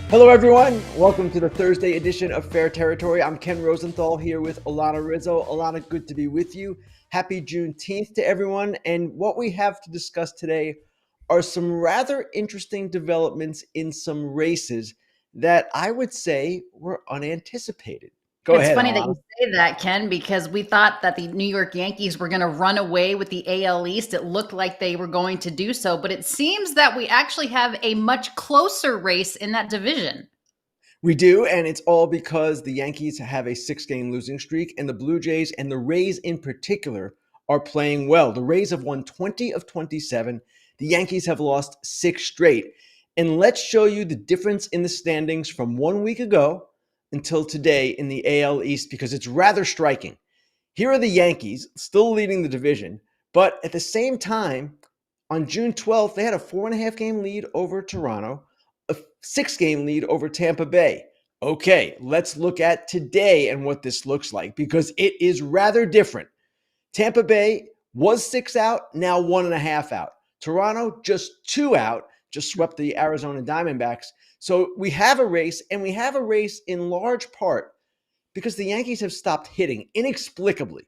Hello, everyone. Welcome to the Thursday edition of Fair Territory. I'm Ken Rosenthal here with Alanna Rizzo. Alanna, good to be with you. Happy Juneteenth to everyone. And what we have to discuss today are some rather interesting developments in some races that I would say were unanticipated. Go It's ahead, funny that Alanna. you say that, Ken, because we thought that the New York Yankees were going to run away with the AL East. It looked like they were going to do so, but it seems that we actually have a much closer race in that division. We do, and it's all because the Yankees have a 6-game losing streak, and the Blue Jays and the Rays in particular are playing well. The Rays have won 20 of 27. The Yankees have lost 6 straight. And let's show you the difference in the standings from 1 week ago until today in the AL East because it's rather striking. Here are the Yankees still leading the division, but at the same time, on June 12th, they had a 4.5-game lead over Toronto, a 6-game lead over Tampa Bay. Okay, let's look at today and what this looks like because it is rather different. Tampa Bay was 6 out, now 1.5 out. Toronto just 2 out, just swept the Arizona Diamondbacks. So we have a race, and we have a race in large part because the Yankees have stopped hitting inexplicably.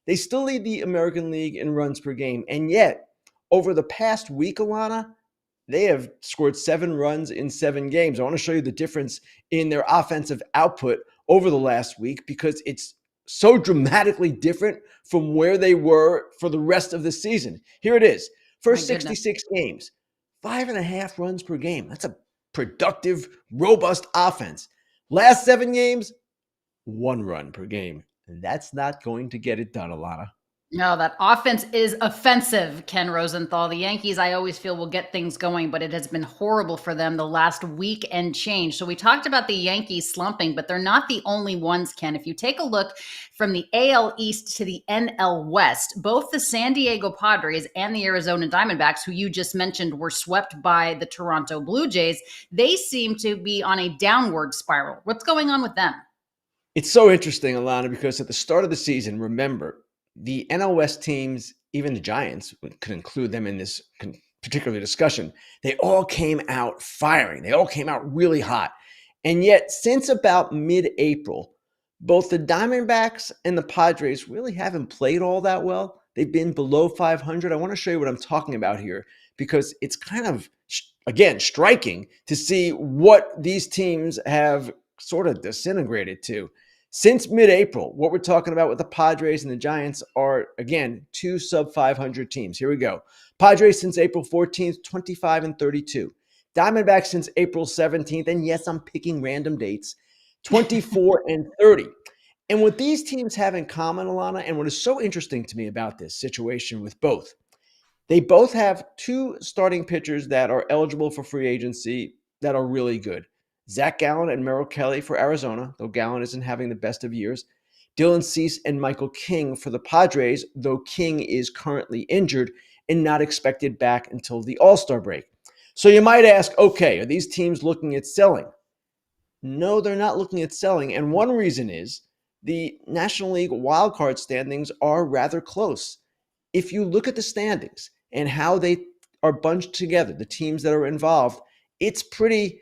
They still lead the American League in runs per game, and yet over the past week, Alanna, they have scored 7 runs in 7 games. I want to show you the difference in their offensive output over the last week because it's so dramatically different from where they were for the rest of the season. Here it is. My First goodness. 66 games, 5.5 runs per game. That's a productive, robust offense. Last 7 games, 1 run per game. And that's not going to get it done, Alanna. No, that offense is offensive, Ken Rosenthal. The Yankees, I always feel, will get things going, but it has been horrible for them the last week and change. So we talked about the Yankees slumping, but they're not the only ones, Ken. If you take a look from the AL East to the NL West, both the San Diego Padres and the Arizona Diamondbacks, who you just mentioned were swept by the Toronto Blue Jays, they seem to be on a downward spiral. What's going on with them? It's so interesting, Alana, because at the start of the season, remember, the NL West teams, even the Giants, we could include them in this particular discussion, they all came out firing. They all came out really hot. And yet, since about mid-April, both the Diamondbacks and the Padres really haven't played all that well. They've been below 500. I want to show you what I'm talking about here because it's kind of, again, striking to see what these teams have sort of disintegrated to. Since mid-April, what we're talking about with the Padres and the Giants are, again, 2 sub-500 teams. Here we go. Padres since April 14th, 25 and 32. Diamondbacks since April 17th, and yes, I'm picking random dates, 24 and 30. And what these teams have in common, Alana, and what is so interesting to me about this situation with both, they both have 2 starting pitchers that are eligible for free agency that are really good. Zach Gallen and Merrill Kelly for Arizona, though Gallen isn't having the best of years. Dylan Cease and Michael King for the Padres, though King is currently injured and not expected back until the All-Star break. So you might ask, okay, are these teams looking at selling? No, they're not looking at selling. And one reason is the National League wildcard standings are rather close. If you look at the standings and how they are bunched together, the teams that are involved, it's pretty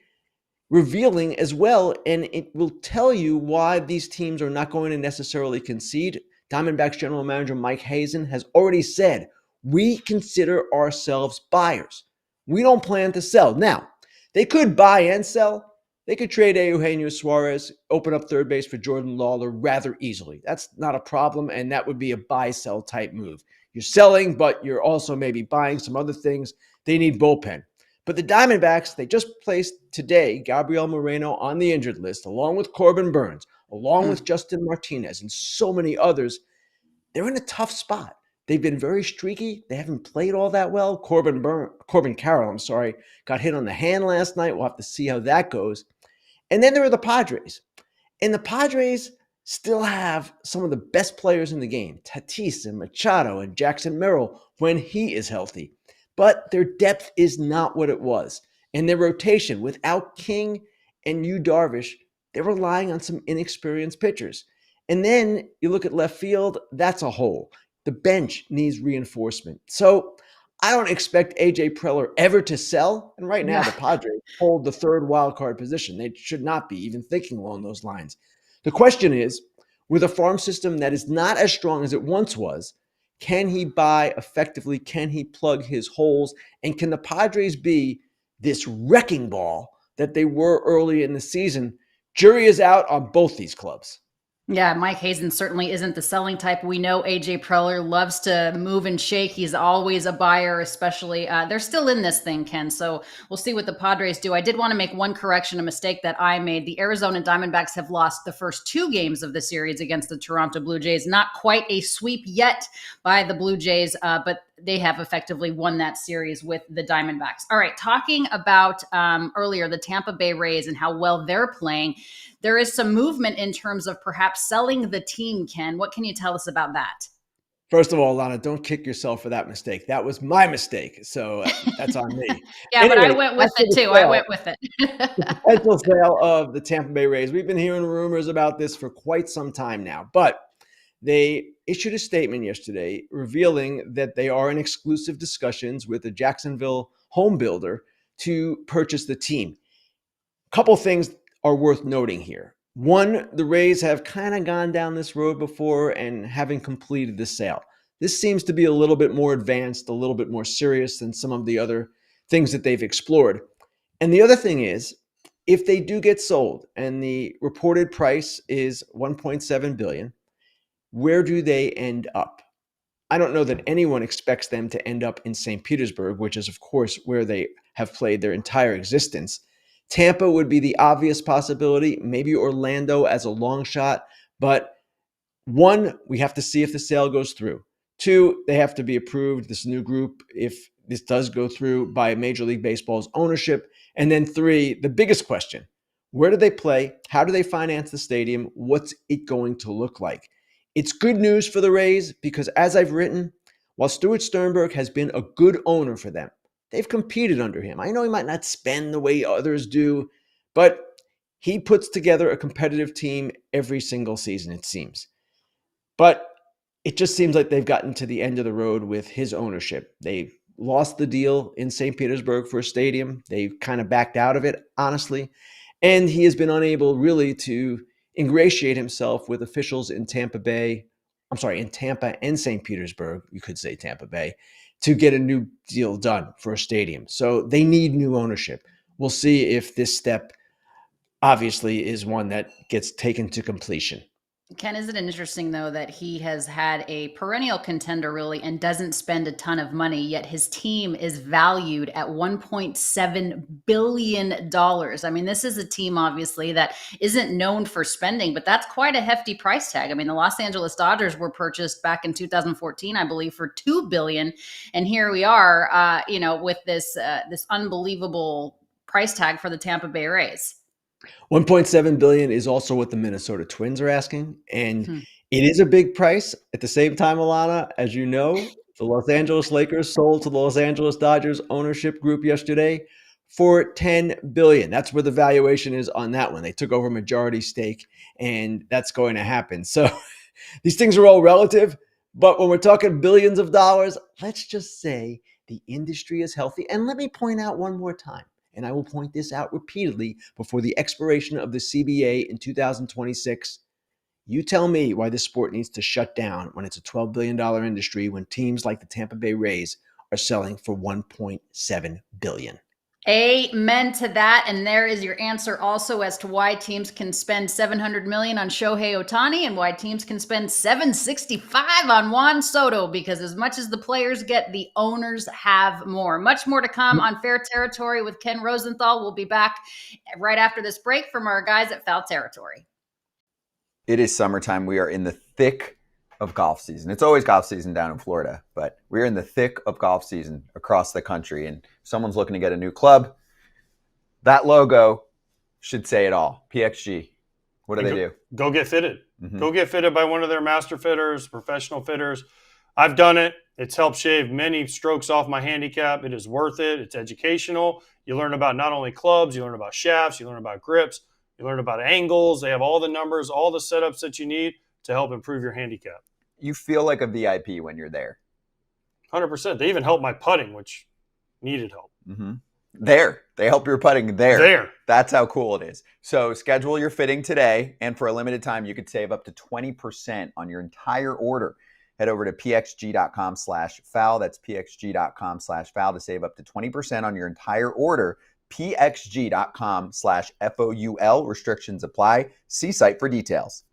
revealing as well, and it will tell you why these teams are not going to necessarily concede. Diamondbacks general manager Mike Hazen has already said, we consider ourselves buyers. We don't plan to sell. Now, they could buy and sell. They could trade Eugenio Suarez, open up third base for Jordan Lawler rather easily. That's not a problem, and that would be a buy-sell type move. You're selling, but you're also maybe buying some other things. They need bullpen. But the Diamondbacks, they just placed today Gabriel Moreno on the injured list, along with Corbin Burns, along with Justin Martinez, and so many others. They're in a tough spot. They've been very streaky. They haven't played all that well. Corbin Carroll, got hit on the hand last night. We'll have to see how that goes. And then there are the Padres. And the Padres still have some of the best players in the game, Tatis and Machado and Jackson Merrill when he is healthy. But their depth is not what it was. And their rotation, without King and Yu Darvish, they're relying on some inexperienced pitchers. And then you look at left field, that's a hole. The bench needs reinforcement. So I don't expect AJ Preller ever to sell. And right now, Yeah. the Padres hold the third wild card position. They should not be even thinking along those lines. The question is, with a farm system that is not as strong as it once was, can he buy effectively? Can he plug his holes? And can the Padres be this wrecking ball that they were early in the season? Jury is out on both these clubs. Yeah, Mike Hazen certainly isn't the selling type. We know AJ Preller loves to move and shake. He's always a buyer, especially. They're still in this thing, Ken. So we'll see what the Padres do. I did want to make one correction, a mistake that I made. The Arizona Diamondbacks have lost the first 2 games of the series against the Toronto Blue Jays. Not quite a sweep yet by the Blue Jays, but they have effectively won that series with the Diamondbacks. All right, talking about earlier the Tampa Bay Rays and how well they're playing. There is some movement in terms of perhaps selling the team, Ken. What can you tell us about that? First of all, Lana, don't kick yourself for that mistake. That was my mistake. So that's on me. Yeah, but I Anyway, went with after it the too. I sale, went with it. the potential sale of the Tampa Bay Rays, we've been hearing rumors about this for quite some time now, but they issued a statement yesterday revealing that they are in exclusive discussions with a Jacksonville home builder to purchase the team. A couple things are worth noting here. One, the Rays have kind of gone down this road before and having completed the sale. This seems to be a little bit more advanced, a little bit more serious than some of the other things that they've explored. And the other thing is, if they do get sold and the reported price is 1.7 billion, where do they end up? I don't know that anyone expects them to end up in St. Petersburg, which is, of course, where they have played their entire existence. Tampa would be the obvious possibility, maybe Orlando as a long shot. But one, we have to see if the sale goes through. Two, they have to be approved, this new group, if this does go through by Major League Baseball's ownership. And then three, the biggest question, where do they play? How do they finance the stadium? What's it going to look like? It's good news for the Rays because, as I've written, while Stuart Sternberg has been a good owner for them, they've competed under him. I know he might not spend the way others do, but he puts together a competitive team every single season, it seems. But it just seems like they've gotten to the end of the road with his ownership. They lost the deal in St. Petersburg for a stadium. They kind of backed out of it, honestly. And he has been unable really to ingratiate himself with officials in Tampa Bay. I'm sorry, in Tampa and St. Petersburg, you could say Tampa Bay, to get a new deal done for a stadium. So they need new ownership. We'll see if this step obviously is one that gets taken to completion. Ken, isn't it interesting, though, that he has had a perennial contender, really, and doesn't spend a ton of money, yet his team is valued at $1.7 billion. I mean, this is a team, obviously, that isn't known for spending, but that's quite a hefty price tag. I mean, the Los Angeles Dodgers were purchased back in 2014, I believe, for $2 billion. And here we are, with this unbelievable price tag for the Tampa Bay Rays. 1.7 billion is also what the Minnesota Twins are asking, and Hmm. it is a big price. At the same time, Alana, as you know, the Los Angeles Lakers sold to the Los Angeles Dodgers ownership group yesterday for 10 billion. That's where the valuation is on that one. They took over majority stake, and that's going to happen. So these things are all relative, but when we're talking billions of dollars, let's just say the industry is healthy. And let me point out one more time, and I will point this out repeatedly before the expiration of the CBA in 2026. You tell me why this sport needs to shut down when it's a $12 billion industry, when teams like the Tampa Bay Rays are selling for $1.7 billion. Amen to that. And there is your answer also as to why teams can spend $700 million on Shohei Ohtani and why teams can spend $765 on Juan Soto, because as much as the players get, the owners have more. Much more to come on Fair Territory with Ken Rosenthal. We'll be back right after this break from our guys at Foul Territory. It is summertime. We are in the thick of golf season. It's always golf season down in Florida, but we're in the thick of golf season across the country, and someone's looking to get a new club. That logo should say it all. PXG. What do they do? Go get fitted. Mm-hmm. Go get fitted by one of their master fitters, professional fitters. I've done it. It's helped shave many strokes off my handicap. It is worth it. It's educational. You learn about not only clubs, you learn about shafts, you learn about grips, you learn about angles. They have all the numbers, all the setups that you need to help improve your handicap. You feel like a VIP when you're there. 100%. They even helped my putting, which needed help. Mm-hmm. They help your putting there. That's how cool it is. So schedule your fitting today, and for a limited time, you could save up to 20% on your entire order. Head over to pxg.com/foul. That's pxg.com/foul to save up to 20% on your entire order. pxg.com/foul. Restrictions apply. See site for details.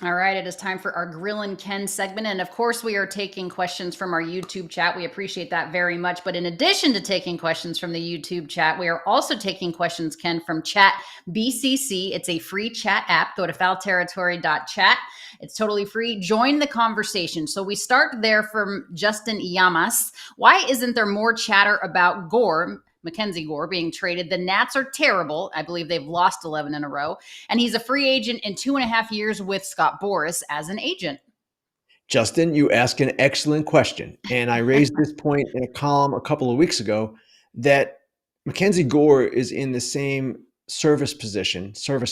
All right, it is time for our Grillin Ken segment. And of course, we are taking questions from our YouTube chat. We appreciate that very much. But in addition to taking questions from the YouTube chat, we are also taking questions, Ken, from ChatBCC. It's a free chat app. Go to foulterritory.chat. It's totally free. Join the conversation. So we start there from Justin Yamas. Why isn't there more chatter about Mackenzie Gore being traded? The Nats are terrible. I believe they've lost 11 in a row. And he's a free agent in 2.5 years with Scott Boras as an agent. Justin, you ask an excellent question. And I raised this point in a column a couple of weeks ago that Mackenzie Gore is in the same service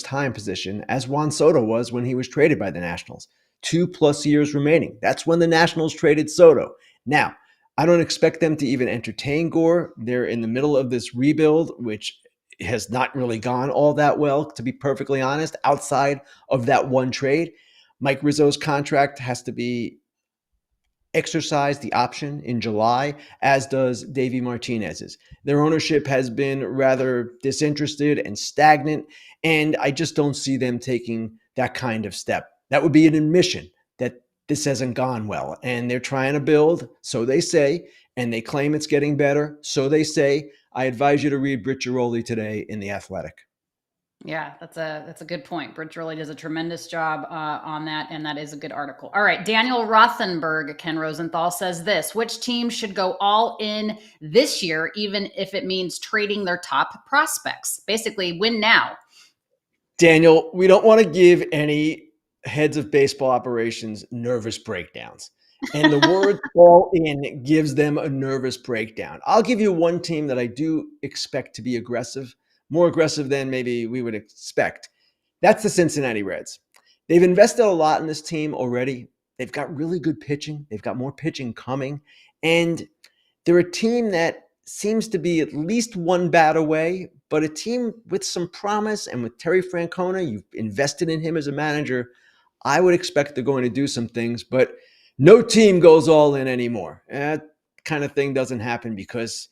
time position as Juan Soto was when he was traded by the Nationals. 2+ years remaining. That's when the Nationals traded Soto. Now, I don't expect them to even entertain Gore. They're in the middle of this rebuild, which has not really gone all that well, to be perfectly honest, outside of that one trade. Mike Rizzo's contract has to be exercised, the option in July, as does Davey Martinez's. Their ownership has been rather disinterested and stagnant, and I just don't see them taking that kind of step. That would be an admission that this hasn't gone well, and they're trying to build, so they say, and they claim it's getting better, so they say. I advise you to read Britt Giroli today in The Athletic. Yeah, that's a good point. Britt really does a tremendous job on that, and that is a good article. All right, Daniel Rothenberg, Ken Rosenthal says this: which team should go all in this year, even if it means trading their top prospects? Basically, win now. Daniel, we don't want to give any heads of baseball operations nervous breakdowns. And the word all in gives them a nervous breakdown. I'll give you one team that I do expect to be aggressive, more aggressive than maybe we would expect. That's the Cincinnati Reds. They've invested a lot in this team already. They've got really good pitching. They've got more pitching coming. And they're a team that seems to be at least one bat away, but a team with some promise. And with Terry Francona, you've invested in him as a manager. I would expect they're going to do some things, but no team goes all in anymore. That kind of thing doesn't happen because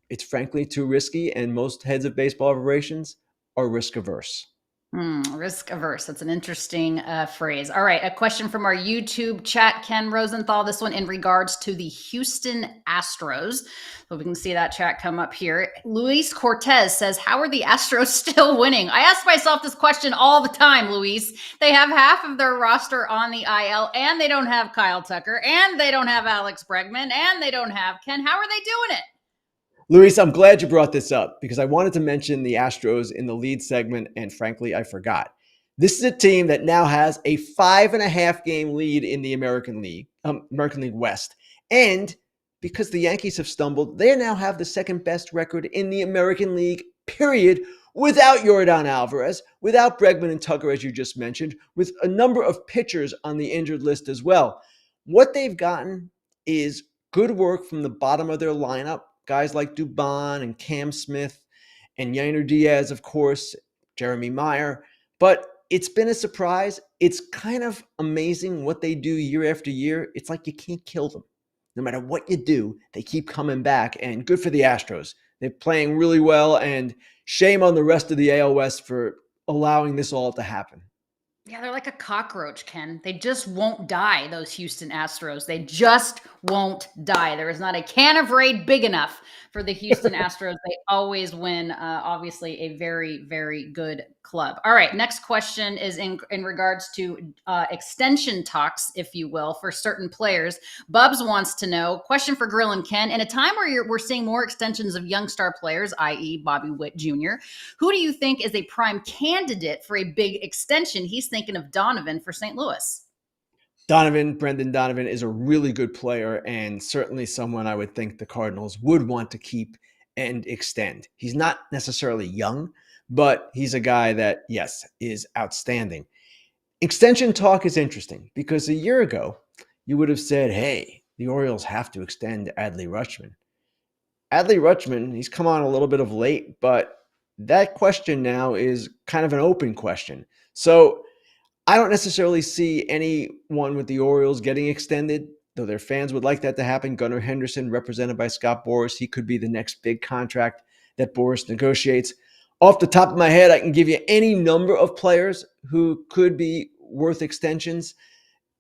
it's frankly too risky, and most heads of baseball operations are risk averse. Risk averse. That's an interesting phrase. All right. A question from our YouTube chat, Ken Rosenthal. This one in regards to the Houston Astros. So we can see that chat come up here. Luis Cortez says, how are the Astros still winning? I ask myself this question all the time, Luis. They have half of their roster on the IL, and they don't have Kyle Tucker, and they don't have Alex Bregman, and they don't have Ken. How are they doing it? Luis, I'm glad you brought this up because I wanted to mention the Astros in the lead segment, and frankly, I forgot. This is a team that now has a 5.5 game lead in the American League West. And because the Yankees have stumbled, they now have the second best record in the American League, period, without Yordan Alvarez, without Bregman and Tucker, as you just mentioned, with a number of pitchers on the injured list as well. What they've gotten is good work from the bottom of their lineup. Guys like Dubon and Cam Smith and Yainer Diaz, of course, Jeremy Meyer. But it's been a surprise. It's kind of amazing what they do year after year. It's like you can't kill them. No matter what you do, they keep coming back. And good for the Astros. They're playing really well. And shame on the rest of the AL West for allowing this all to happen. Yeah, they're like a cockroach, Ken. They just won't die, those Houston Astros. They just won't die. There is not a can of Raid big enough for the Houston Astros. They always win. Obviously, a very, very good club. All right, next question is in regards to extension talks, if you will, for certain players. Bubs wants to know, question for Grillin Ken, in a time where we're seeing more extensions of young star players, i.e. Bobby Witt Jr., who do you think is a prime candidate for a big extension? He's thinking of Donovan for St. Louis. Brendan Donovan is a really good player and certainly someone I would think the Cardinals would want to keep and extend. He's not necessarily young, but he's a guy that, yes, is outstanding. Extension talk is interesting because a year ago, you would have said, hey, the Orioles have to extend Adley Rutschman. Adley Rutschman, he's come on a little bit of late, but that question now is kind of an open question. So I don't necessarily see anyone with the Orioles getting extended, though their fans would like that to happen. Gunnar Henderson, represented by Scott Boras, he could be the next big contract that Boras negotiates. Off the top of my head, I can give you any number of players who could be worth extensions.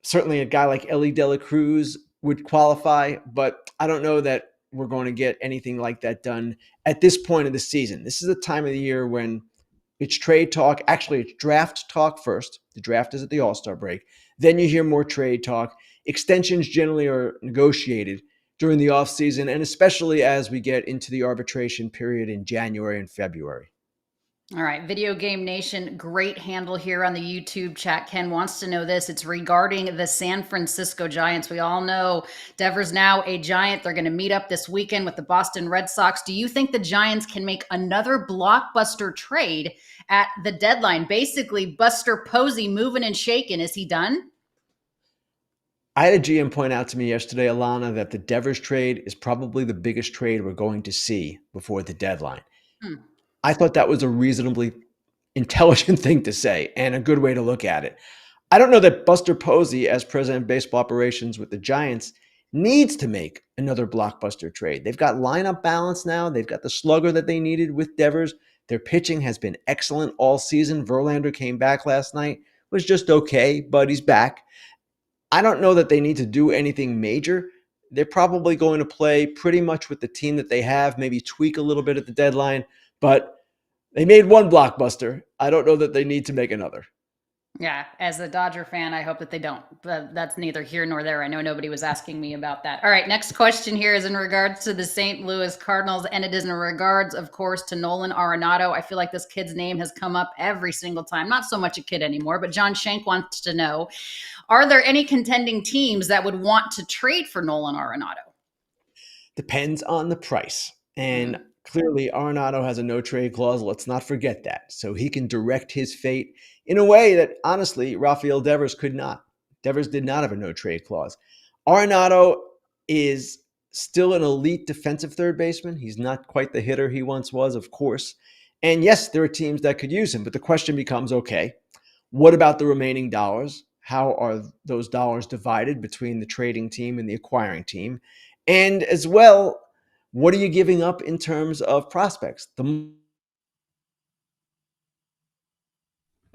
Certainly a guy like Ellie De La Cruz would qualify, but I don't know that we're going to get anything like that done at this point of the season. This is the time of the year when it's trade talk. Actually, it's draft talk first. The draft is at the All-Star break. Then you hear more trade talk. Extensions generally are negotiated during the offseason, and especially as we get into the arbitration period in January and February. All right, Video Game Nation, great handle here on the YouTube chat. Ken wants to know this. It's regarding the San Francisco Giants. We all know Devers now a Giant. They're going to meet up this weekend with the Boston Red Sox. Do you think the Giants can make another blockbuster trade at the deadline? Basically, Buster Posey moving and shaking. Is he done? I had a GM point out to me yesterday, Alanna, that the Devers trade is probably the biggest trade we're going to see before the deadline. I thought that was a reasonably intelligent thing to say and a good way to look at it. I don't know that Buster Posey, as president of baseball operations with the Giants, needs to make another blockbuster trade. They've got lineup balance now. They've got the slugger that they needed with Devers. Their pitching has been excellent all season. Verlander came back last night, was just okay, but he's back. I don't know that they need to do anything major. They're probably going to play pretty much with the team that they have, maybe tweak a little bit at the deadline, but they made one blockbuster. I don't know that they need to make another. Yeah, as a Dodger fan, I hope that they don't. But that's neither here nor there. I know nobody was asking me about that. All right, next question here is in regards to the St. Louis Cardinals, and it is in regards, of course, to Nolan Arenado. I feel like this kid's name has come up every single time. Not so much a kid anymore, but John Shank wants to know, are there any contending teams that would want to trade for Nolan Arenado? Depends on the price. And clearly, Arenado has a no-trade clause. Let's not forget that. So he can direct his fate in a way that, honestly, Rafael Devers could not. Devers did not have a no-trade clause. Arenado is still an elite defensive third baseman. He's not quite the hitter he once was, of course. And yes, there are teams that could use him. But the question becomes, okay, what about the remaining dollars? How are those dollars divided between the trading team and the acquiring team? And as well, what are you giving up in terms of prospects?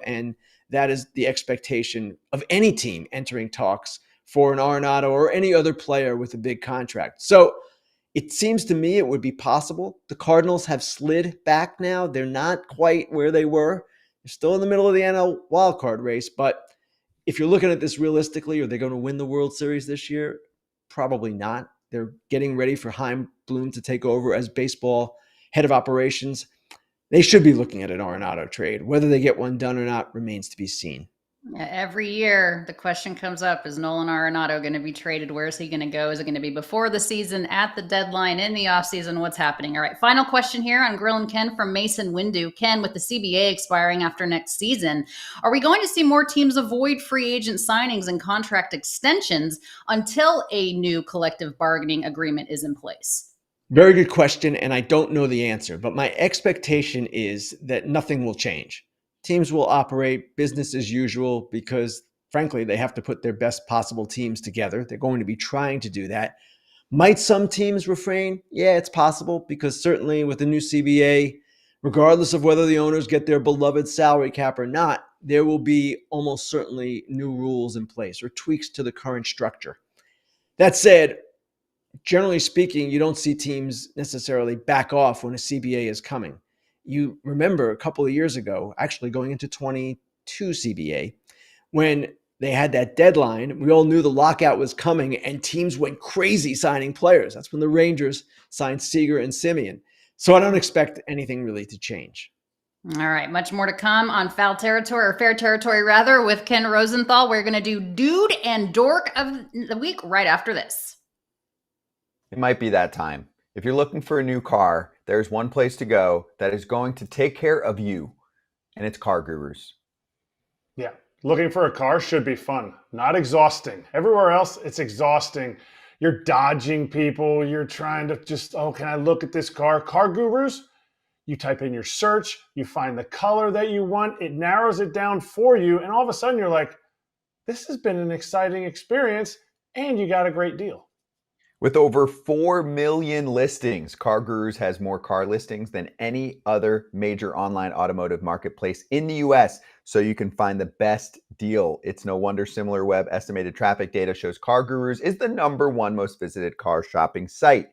And that is the expectation of any team entering talks for an Arenado or any other player with a big contract. So it seems to me it would be possible. The Cardinals have slid back now. They're not quite where they were. They're still in the middle of the NL wildcard race. But if you're looking at this realistically, are they going to win the World Series this year? Probably not. They're getting ready for Chaim Bloom to take over as baseball head of operations. They should be looking at an Arenado trade. Whether they get one done or not remains to be seen. Every year, the question comes up, is Nolan Arenado going to be traded? Where is he going to go? Is it going to be before the season, at the deadline, in the offseason? What's happening? All right, final question here on Grillin Ken from Mason Windu. Ken, with the CBA expiring after next season, are we going to see more teams avoid free agent signings and contract extensions until a new collective bargaining agreement is in place? Very good question, and I don't know the answer, but my expectation is that nothing will change. Teams will operate business as usual because, frankly, they have to put their best possible teams together. They're going to be trying to do that. Might some teams refrain? Yeah, it's possible, because certainly with the new CBA, regardless of whether the owners get their beloved salary cap or not, there will be almost certainly new rules in place or tweaks to the current structure. That said, generally speaking, you don't see teams necessarily back off when a CBA is coming. You remember a couple of years ago, actually going into 22 CBA, when they had that deadline, we all knew the lockout was coming and teams went crazy signing players. That's when the Rangers signed Seager and Simeon. So I don't expect anything really to change. All right, much more to come on Foul Territory, or Fair Territory rather, with Ken Rosenthal. We're going to do Dude and Dork of the week right after this. It might be that time. If you're looking for a new car, there's one place to go that is going to take care of you, and it's Car Gurus. Yeah. Looking for a car should be fun, not exhausting. Everywhere else, it's exhausting. You're dodging people. You're trying to just, oh, can I look at this car? Car Gurus, you type in your search, you find the color that you want, it narrows it down for you, and all of a sudden you're like, this has been an exciting experience, and you got a great deal. With over 4 million listings, CarGurus has more car listings than any other major online automotive marketplace in the US, so you can find the best deal. It's no wonder SimilarWeb estimated traffic data shows CarGurus is the #1 most visited car shopping site.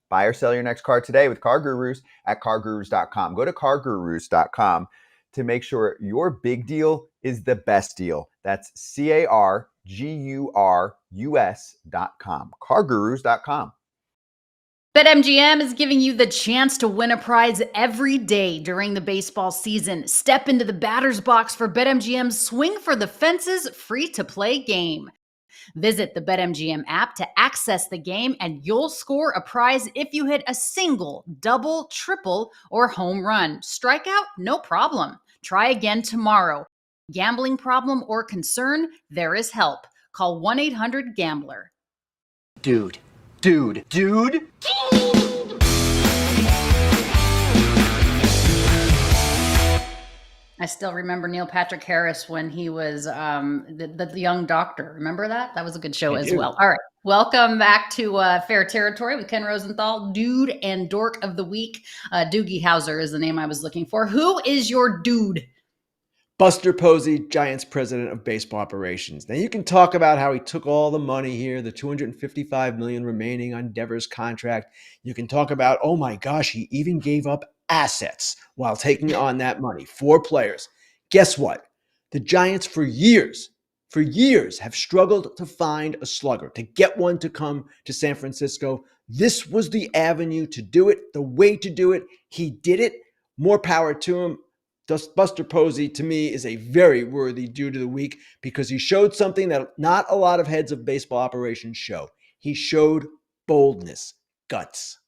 Buy or sell your next car today with CarGurus at cargurus.com. Go to cargurus.com to make sure your big deal is the best deal. That's CarGurus.com. Cargurus.com. BetMGM is giving you the chance to win a prize every day during the baseball season. Step into the batter's box for BetMGM's Swing for the Fences free-to-play game. Visit the BetMGM app to access the game, and you'll score a prize if you hit a single, double, triple, or home run. Strikeout? No problem. Try again tomorrow. Gambling problem or concern? There is help. Call 1-800-GAMBLER. Dude. I still remember Neil Patrick Harris when he was the young doctor. Remember that? That was a good show as well. All right. Welcome back to Fair Territory with Ken Rosenthal, Dude and Dork of the Week. Doogie Howser is the name I was looking for. Who is your dude? Buster Posey, Giants president of baseball operations. Now you can talk about how he took all the money here, the $255 million remaining on Devers' contract. You can talk about, oh my gosh, he even gave up assets while taking on that money. 4 players. Guess what? The Giants for years have struggled to find a slugger, to get one to come to San Francisco. This was the avenue to do it, the way to do it. He did it. More power to him. Buster Posey, to me, is a very worthy dude of the week because he showed something that not a lot of heads of baseball operations show. He showed boldness, guts.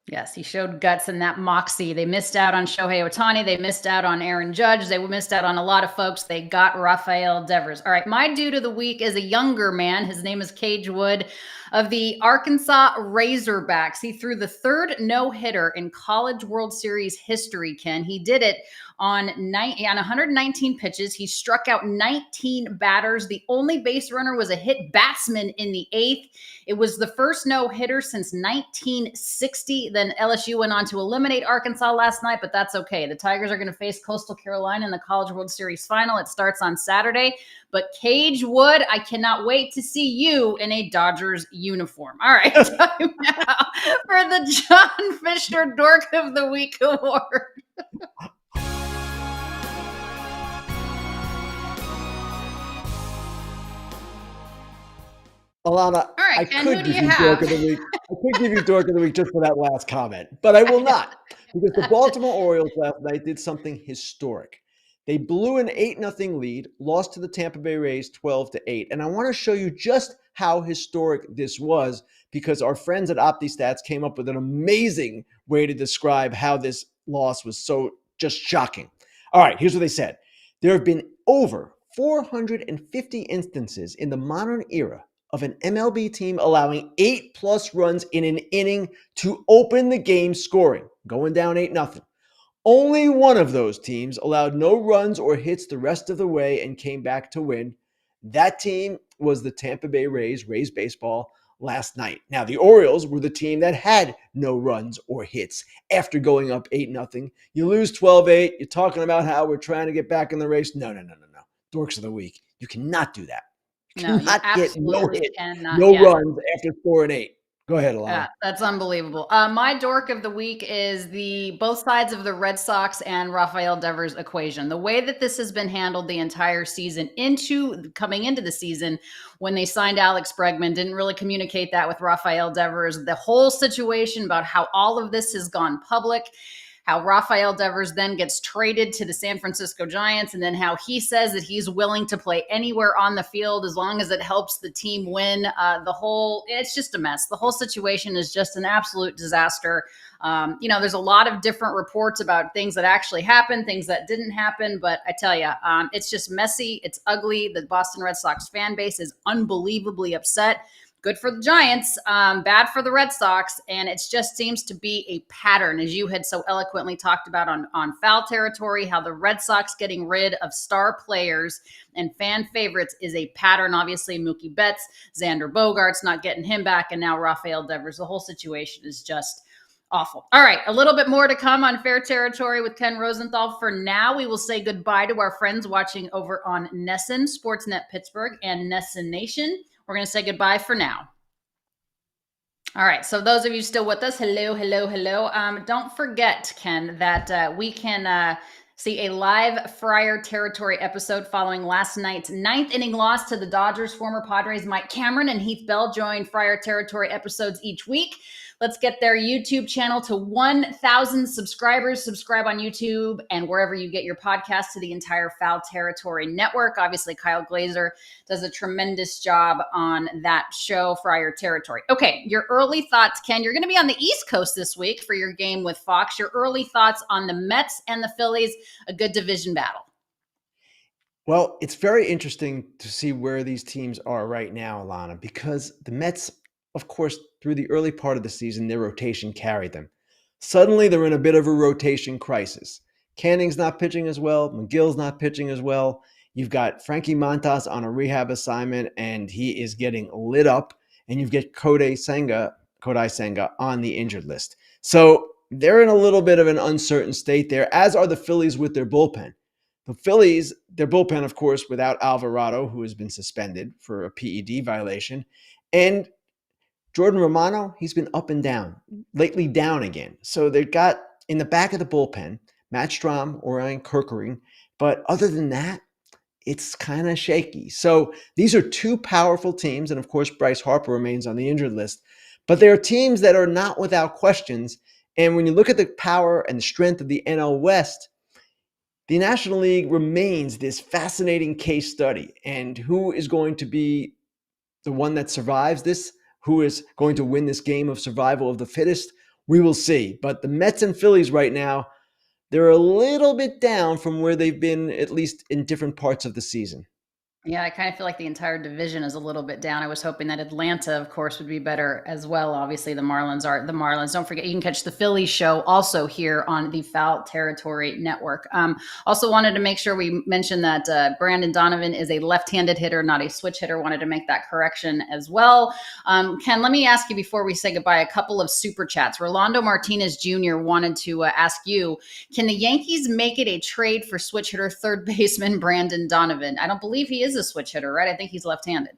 Yes, he showed guts and that moxie. They missed out on Shohei Ohtani. They missed out on Aaron Judge. They missed out on a lot of folks. They got Rafael Devers. All right, my dude of the week is a younger man. His name is Cage Wood of the Arkansas Razorbacks. He threw the 3rd no-hitter in College World Series history, Ken. He did it on 119 pitches. He struck out 19 batters. The only base runner was a hit batsman in the 8th. It was the first no-hitter since 1960. Then LSU went on to eliminate Arkansas last night, but that's okay. The Tigers are going to face Coastal Carolina in the College World Series final. It starts on Saturday. But Cage Wood, I cannot wait to see you in a Dodgers uniform. All right, time now for the John Fisher Dork of the Week Award. Alanna, All right, I Ken, could who do give you you have? Dork of the Week. I could give you Dork of the Week just for that last comment, but I will not because the Baltimore Orioles last night did something historic. They blew an 8-0 lead, lost to the Tampa Bay Rays 12-8, and I want to show you just how historic this was because our friends at OptiStats came up with an amazing way to describe how this loss was so just shocking. All right, here's what they said. There have been over 450 instances in the modern era of an MLB team allowing 8+ runs in an inning to open the game scoring, going down 8-0. Only one of those teams allowed no runs or hits the rest of the way and came back to win. That team was the Tampa Bay Rays, Rays baseball, last night. Now, the Orioles were the team that had no runs or hits after going up 8-0. You lose 12-8. You're talking about how we're trying to get back in the race. No. Dorks of the week. You cannot do that. You No, you cannot get no absolutely hit, cannot. no Yeah. runs after 4-8. Go ahead, Alanna. Yeah, that's unbelievable. My dork of the week is the both sides of the Red Sox and Rafael Devers equation. The way that this has been handled the entire season coming into the season when they signed Alex Bregman, didn't really communicate that with Rafael Devers. The whole situation about how all of this has gone public, how Rafael Devers then gets traded to the San Francisco Giants, and then how he says that he's willing to play anywhere on the field as long as it helps the team win. It's just a mess. The whole situation is just an absolute disaster. There's a lot of different reports about things that actually happened, things that didn't happen, but I tell you, it's just messy. It's ugly. The Boston Red Sox fan base is unbelievably upset. Good for the Giants, bad for the Red Sox, and it just seems to be a pattern, as you had so eloquently talked about on Foul Territory, how the Red Sox getting rid of star players and fan favorites is a pattern. Obviously, Mookie Betts, Xander Bogaerts, not getting him back, and now Rafael Devers. The whole situation is just awful. All right, a little bit more to come on Fair Territory with Ken Rosenthal. For now, we will say goodbye to our friends watching over on Nesson, Sportsnet Pittsburgh, and Nesson Nation. We're going to say goodbye for now. All right. So those of you still with us, hello. Don't forget, Ken, that we can see a live Friar Territory episode following last night's 9th inning loss to the Dodgers. Former Padres Mike Cameron and Heath Bell join Friar Territory episodes each week. Let's get their YouTube channel to 1,000 subscribers. Subscribe on YouTube and wherever you get your podcasts to the entire Foul Territory network. Obviously, Kyle Glazer does a tremendous job on that show, Friar Territory. Okay, your early thoughts, Ken. You're going to be on the East Coast this week for your game with Fox. Your early thoughts on the Mets and the Phillies, a good division battle. Well, it's very interesting to see where these teams are right now, Alanna, because the Mets, of course, through the early part of the season, their rotation carried them. Suddenly, they're in a bit of a rotation crisis. Canning's not pitching as well. McGill's not pitching as well. You've got Frankie Montas on a rehab assignment, and he is getting lit up. And you've got Kodai Senga on the injured list. So they're in a little bit of an uncertain state there, as are the Phillies with their bullpen. The Phillies, their bullpen, of course, without Alvarado, who has been suspended for a PED violation, and Jordan Romano, he's been up and down, lately down again. So they've got in the back of the bullpen, Matt Strahm or Ryan Kerkering. But other than that, it's kind of shaky. So these are two powerful teams. And of course, Bryce Harper remains on the injured list. But they are teams that are not without questions. And when you look at the power and the strength of the NL West, the National League remains this fascinating case study. And who is going to be the one that survives this? Who is going to win this game of survival of the fittest? We will see. But the Mets and Phillies right now, they're a little bit down from where they've been, at least in different parts of the season. Yeah, I kind of feel like the entire division is a little bit down. I was hoping that Atlanta, of course, would be better as well. Obviously, the Marlins are the Marlins. Don't forget, you can catch the Phillies show also here on the Foul Territory Network. Also wanted to make sure we mentioned that Brandon Donovan is a left-handed hitter, not a switch hitter. Wanted to make that correction as well. Ken, let me ask you before we say goodbye, a couple of super chats. Rolando Martinez Jr. wanted to ask you, can the Yankees make it a trade for switch hitter third baseman Brandon Donovan? I don't believe he is a switch hitter, right? I think he's left-handed.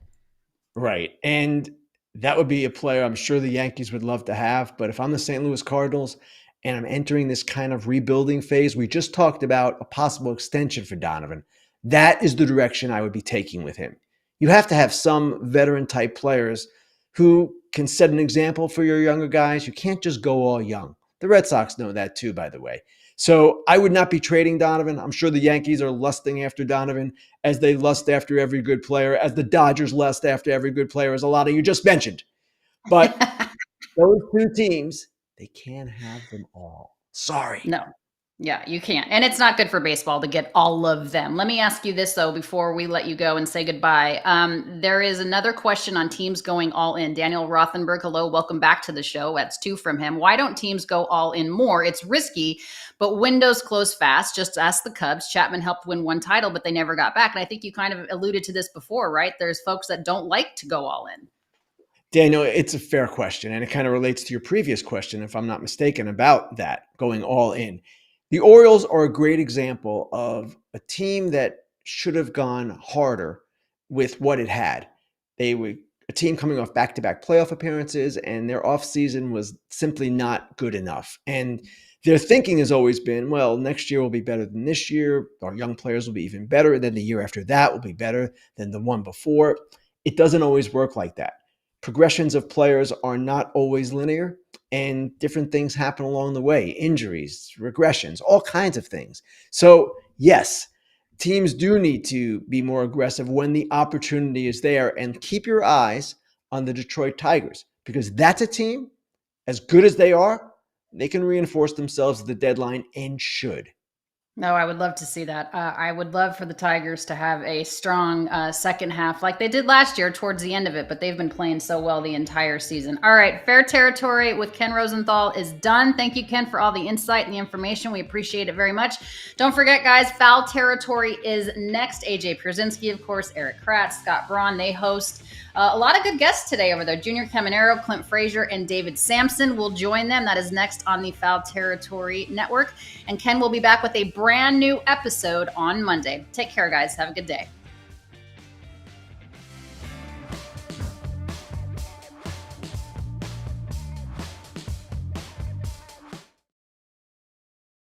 Right. And that would be a player I'm sure the Yankees would love to have. But if I'm the St. Louis Cardinals and I'm entering this kind of rebuilding phase, we just talked about a possible extension for Donovan. That is the direction I would be taking with him. You have to have some veteran-type players who can set an example for your younger guys. You can't just go all young. The Red Sox know that too, by the way. So I would not be trading Donovan. I'm sure the Yankees are lusting after Donovan as they lust after every good player, as the Dodgers lust after every good player, as a lot of you just mentioned. But those two teams, they can't have them all. Sorry. No. Yeah, you can't. And it's not good for baseball to get all of them. Let me ask you this, though, before we let you go and say goodbye. There is another question on teams going all in. Daniel Rothenberg, hello, welcome back to the show. That's 2 from him. Why don't teams go all in more? It's risky, but windows close fast. Just ask the Cubs. Chapman helped win 1 title, but they never got back. And I think you kind of alluded to this before, right? There's folks that don't like to go all in. Daniel, it's a fair question, and it kind of relates to your previous question, if I'm not mistaken, about that, going all in. The Orioles are a great example of a team that should have gone harder with what it had. They were a team coming off back-to-back playoff appearances, and their offseason was simply not good enough. And their thinking has always been, well, next year will be better than this year. Our young players will be even better. And then the year after that will be better than the one before. It doesn't always work like that. Progressions of players are not always linear. and different things happen along the way, injuries, regressions, all kinds of things. So yes, teams do need to be more aggressive when the opportunity is there, and keep your eyes on the Detroit Tigers, because that's a team, as good as they are, they can reinforce themselves at the deadline and should. No, I would love to see that. I would love for the Tigers to have a strong second half like they did last year towards the end of it, but they've been playing so well the entire season. All right, Fair Territory with Ken Rosenthal is done. Thank you, Ken, for all the insight and the information. We appreciate it very much. Don't forget, guys, Foul Territory is next. AJ Pierzynski, of course, Eric Kratz, Scott Braun, they host. A lot of good guests today over there. Junior Caminero, Clint Frazier, and David Sampson will join them. That is next on the Foul Territory Network. And Ken will be back with a brand new episode on Monday. Take care, guys. Have a good day.